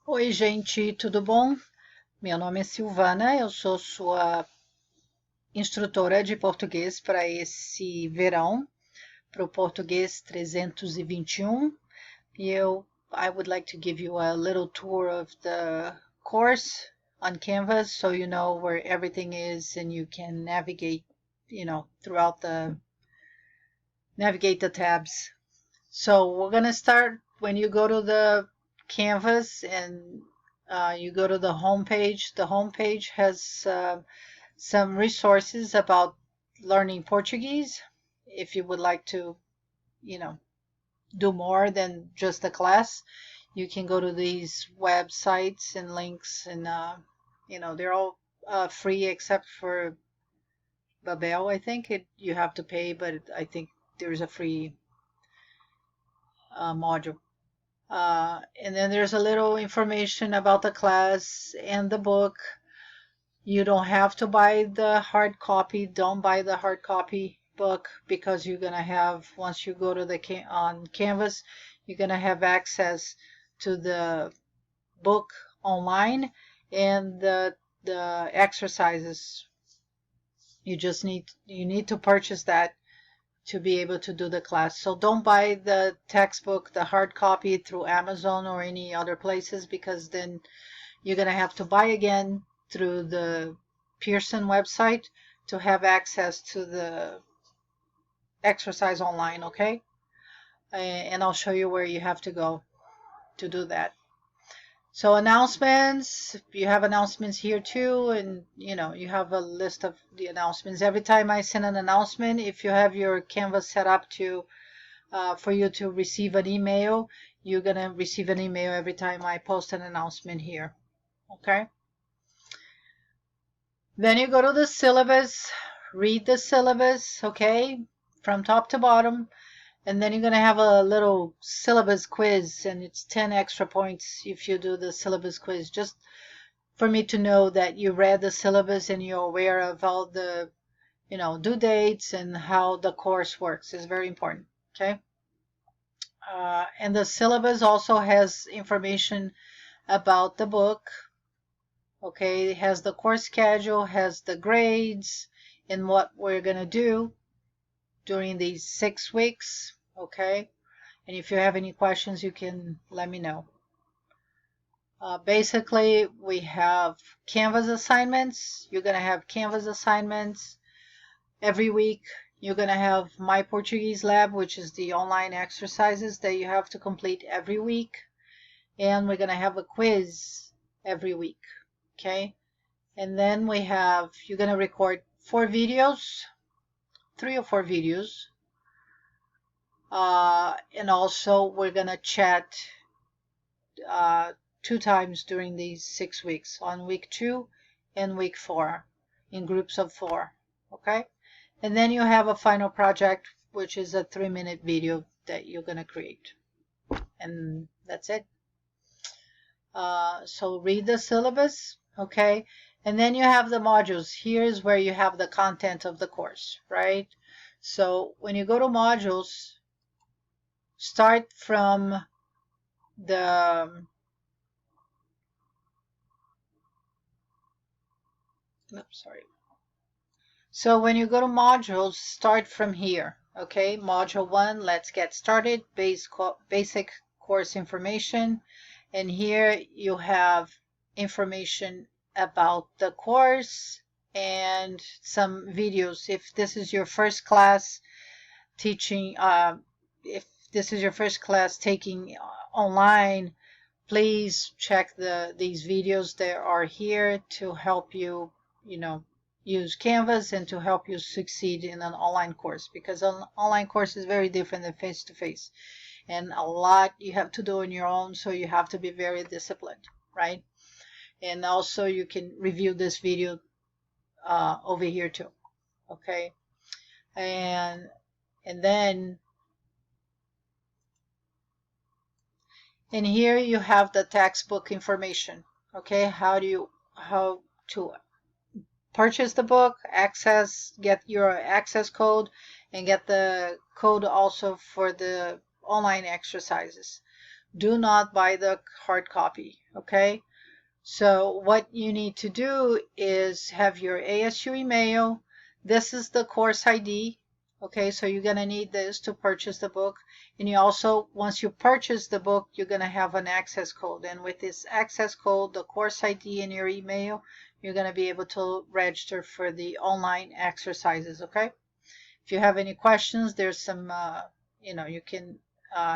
Oi, gente, tudo bom? Meu nome é Silvana, eu sou sua instrutora de português para esse verão, para o português 321. I would like to give you a little tour of the course on Canvas so you know where everything is and you can navigate, navigate the tabs. So we're going to start when you go to the Canvas and you go to the home page. The home page has some resources about learning Portuguese. If you would like to, you know, do more than just a class, you can go to these websites and links, and they're all free except for Babel. I think you have to pay, but I think there's a free module. And then there's a little information about the class and the book. You don't have to buy the hard copy. Don't buy the hard copy book because you're gonna have, once you go to the on Canvas, you're gonna have access to the book online and the exercises. You need to purchase that to be able to do the class. So don't buy the textbook, the hard copy through Amazon or any other places, because then you're going to have to buy again through the Pearson website to have access to the exercise online, okay? And I'll show you where you have to go to do that. So announcements, you have announcements here too, and you have a list of the announcements. Every time I send an announcement, if you have your Canvas set up to for you to receive an email, you're gonna receive an email every time I post an announcement here. Okay. Then you go to the syllabus, read the syllabus, okay, from top to bottom. And then you're going to have a little syllabus quiz, and it's 10 extra points if you do the syllabus quiz, just for me to know that you read the syllabus and you're aware of all the, due dates and how the course works. Is very important, okay? And the syllabus also has information about the book, okay? It has the course schedule, has the grades, and what we're going to do during these 6 weeks, okay? And if you have any questions, you can let me know. Basically, we have Canvas assignments. You're going to have Canvas assignments every week. You're going to have My Portuguese Lab, which is the online exercises that you have to complete every week. And we're going to have a quiz every week, okay? And then you're going to record 4 videos, 3 or 4 videos. And also we're gonna chat 2 times during these 6 weeks, on week 2 and week 4, in groups of 4, okay? And then you have a final project, which is a 3-minute video that you're gonna create, and that's it. So read the syllabus, okay? And then you have the modules. Here's where you have the content of the course, right? So when you go to modules, start from the So when you go to modules, start from here, okay? Module 1, let's get started, basic course information. And here you have information about the course and some videos. If this is your first class teaching, if this is your first class taking online, please check these videos that are here to help you, use Canvas and to help you succeed in an online course, because an online course is very different than face-to-face, and a lot you have to do on your own, so you have to be very disciplined, right? And also you can review this video over here too, okay? And then in here you have the textbook information, okay? How to purchase the book, get your access code, and get the code also for the online exercises. Do not buy the hard copy, okay? So what you need to do is have your ASU email. This is the course ID. Okay, so you're going to need this to purchase the book. And you also, once you purchase the book, you're going to have an access code. And with this access code, the course ID in your email, you're going to be able to register for the online exercises, okay? If you have any questions, there's some, you can,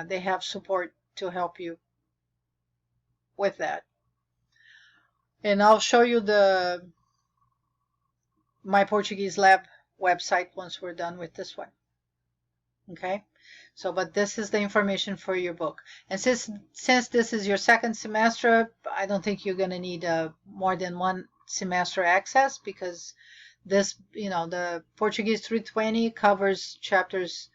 they have support to help you with that. And I'll show you the My Portuguese Lab website once we're done with this one. Okay, so but this is the information for your book. And since this is your second semester, I don't think you're going to need more than one semester access, because this, the Portuguese 320 covers chapters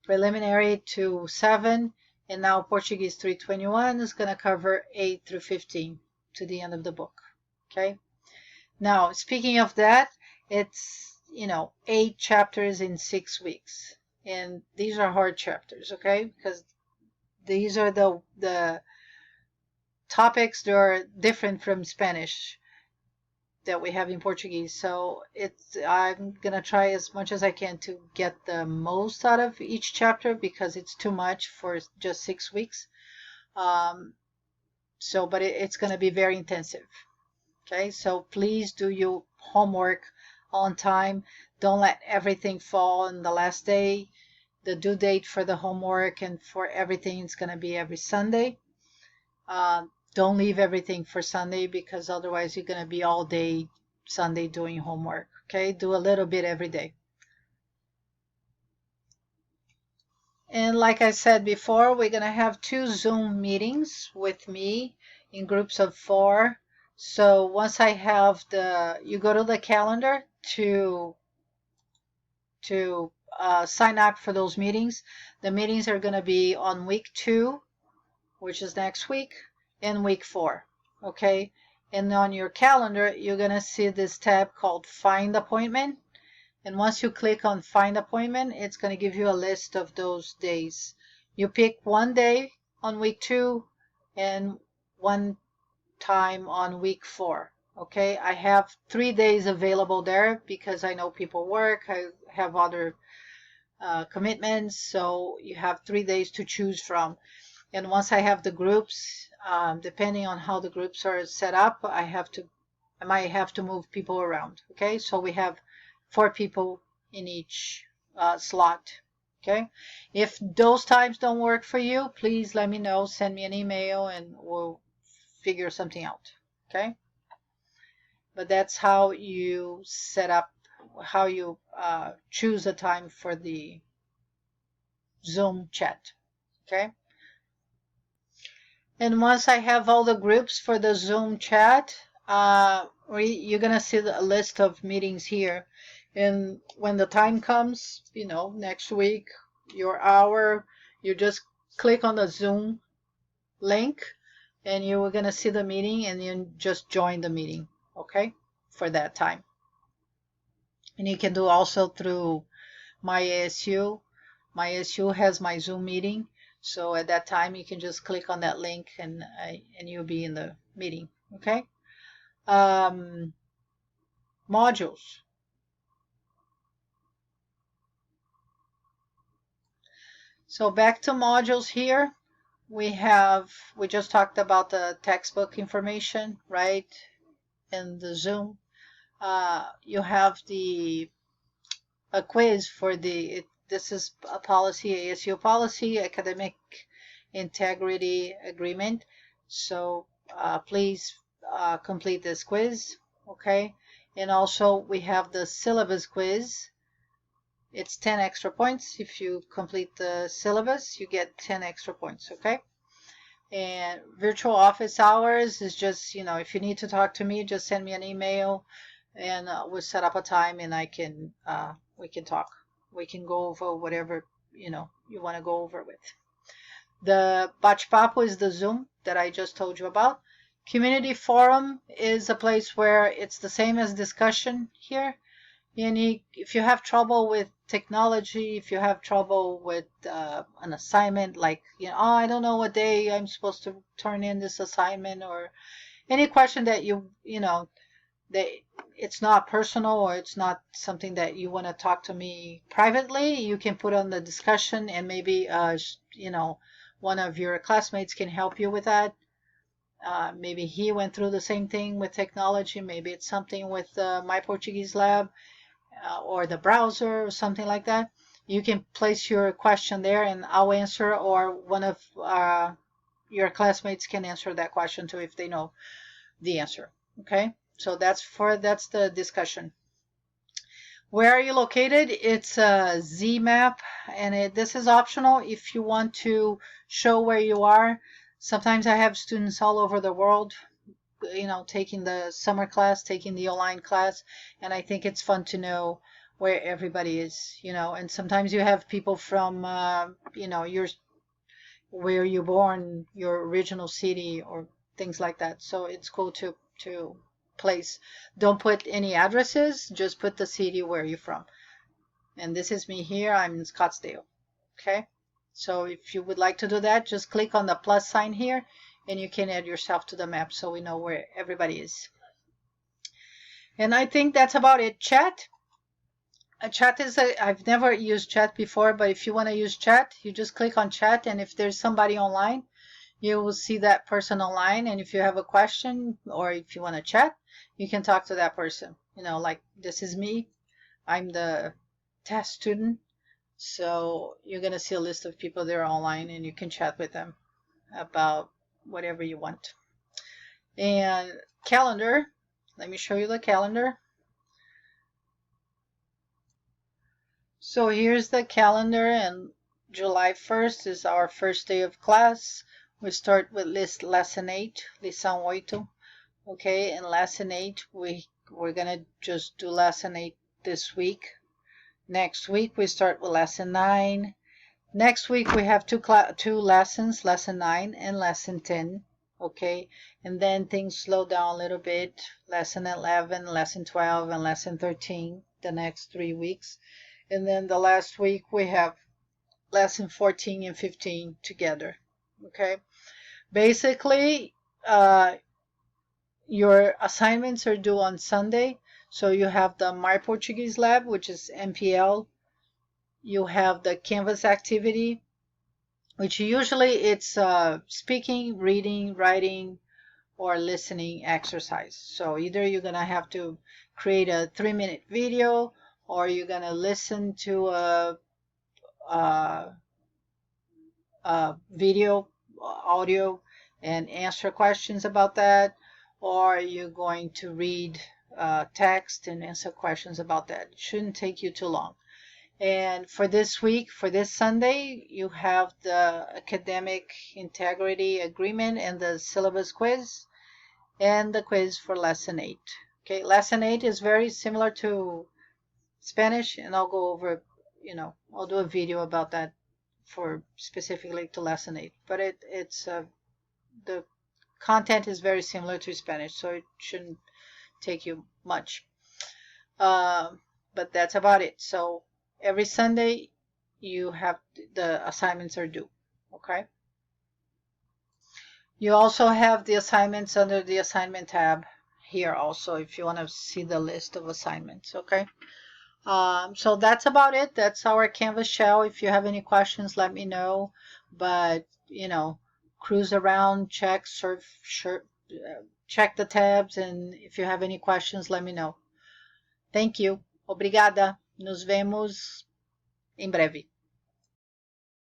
preliminary to 7, and now Portuguese 321 is going to cover 8 through 15 to the end of the book. Okay, now speaking of that, it's 8 chapters in 6 weeks, and these are hard chapters, okay, because these are the topics that are different from Spanish that we have in Portuguese. So I'm gonna try as much as I can to get the most out of each chapter, because it's too much for just 6 weeks. But it's gonna be very intensive. Okay, so please do your homework on time. Don't let everything fall on the last day. The due date for the homework and for everything is going to be every Sunday. Don't leave everything for Sunday, because otherwise you're going to be all day Sunday doing homework. Okay, do a little bit every day. And like I said before, we're going to have 2 Zoom meetings with me in groups of 4. So once I have you go to the calendar to sign up for those meetings. The meetings are going to be on week 2, which is next week, and week 4. Okay, and on your calendar, you're going to see this tab called Find Appointment. And once you click on Find Appointment, it's going to give you a list of those days. You pick one day on week 2 and one time on week 4. Okay, I have 3 days available there because I know people work. I have other commitments, so you have 3 days to choose from. And once I have the groups, depending on how the groups are set up, I might have to move people around. Okay, so we have 4 people in each slot. Okay, if those times don't work for you, please let me know. Send me an email and we'll figure something out. Okay, but that's how you set up, how you choose a time for the Zoom chat. Okay, and once I have all the groups for the Zoom chat, you're gonna see a list of meetings here, and when the time comes, next week, your hour, you just click on the Zoom link and you're going to see the meeting, and you just join the meeting, okay, for that time. And you can do also through my ASU. My ASU has my Zoom meeting, so at that time you can just click on that link and you'll be in the meeting. Okay, modules. So back to modules here. We just talked about the textbook information, right, in the Zoom. You have a quiz for this is a policy, ASU policy, academic integrity agreement. So please complete this quiz, okay? And also we have the syllabus quiz. It's 10 extra points. If you complete the syllabus, you get 10 extra points, okay? And virtual office hours is just, if you need to talk to me, just send me an email and we'll set up a time and we can talk. We can go over whatever, you want to go over with. The bate-papo is the Zoom that I just told you about. Community forum is a place where it's the same as discussion here. And if you have trouble with technology, if you have trouble with an assignment, like, oh, I don't know what day I'm supposed to turn in this assignment, or any question that that it's not personal, or it's not something that you want to talk to me privately, you can put on the discussion, and maybe one of your classmates can help you with that. Maybe he went through the same thing with technology. Maybe it's something with My Portuguese Lab, or the browser, or something like that. You can place your question there and I'll answer, or one of your classmates can answer that question too if they know the answer. Okay, so that's the discussion. Where are you located? It's a Z map, and this is optional if you want to show where you are. Sometimes I have students all over the world, taking the summer class, taking the online class, and I think it's fun to know where everybody is, and sometimes you have people from, your where you're born, your original city, or things like that. So it's cool to place. Don't put any addresses, just put the city where you're from. And this is me here, I'm in Scottsdale. Okay, so if you would like to do that, just click on the plus sign here and you can add yourself to the map so we know where everybody is. And I think that's about it. Chat. A chat is I've never used chat before, but if you want to use chat, you just click on chat, and if there's somebody online, you will see that person online, and if you have a question or if you want to chat, you can talk to that person. Like, this is me. I'm the test student. So you're going to see a list of people that are online, and you can chat with them about whatever you want. And calendar, let me show you the calendar. So here's the calendar, and July 1st is our first day of class. We start with lesson 8, lição 8. Okay, and lesson 8, we're going to just do lesson 8 this week. Next week we start with lesson 9. Next week we have two lessons, lesson 9 and lesson 10. Okay, and then things slow down a little bit. Lesson 11, lesson 12, and lesson 13 the next 3 weeks. And then the last week we have lesson 14 and 15 together. Okay, basically your assignments are due on Sunday. So you have the My Portuguese Lab, which is MPL. You have the Canvas activity, which usually it's speaking, reading, writing, or listening exercise. So either you're going to have to create a 3-minute video, or you're going to listen to a video, audio, and answer questions about that, or you're going to read text and answer questions about that. It shouldn't take you too long. And for this week, for this Sunday, you have the academic integrity agreement and the syllabus quiz and the quiz for lesson 8. Okay, lesson 8 is very similar to Spanish, and I'll go over, I'll do a video about that for specifically to lesson 8. But it's the content is very similar to Spanish, so it shouldn't take you much. But that's about it. So every Sunday you have the assignments are due. Okay. You also have the assignments under the assignment tab here also, if you want to see the list of assignments. Okay. So that's about it. That's our Canvas shell. If you have any questions, let me know. But, cruise around, check, check the tabs, and if you have any questions, let me know. Thank you. Obrigada. Nos vemos em breve.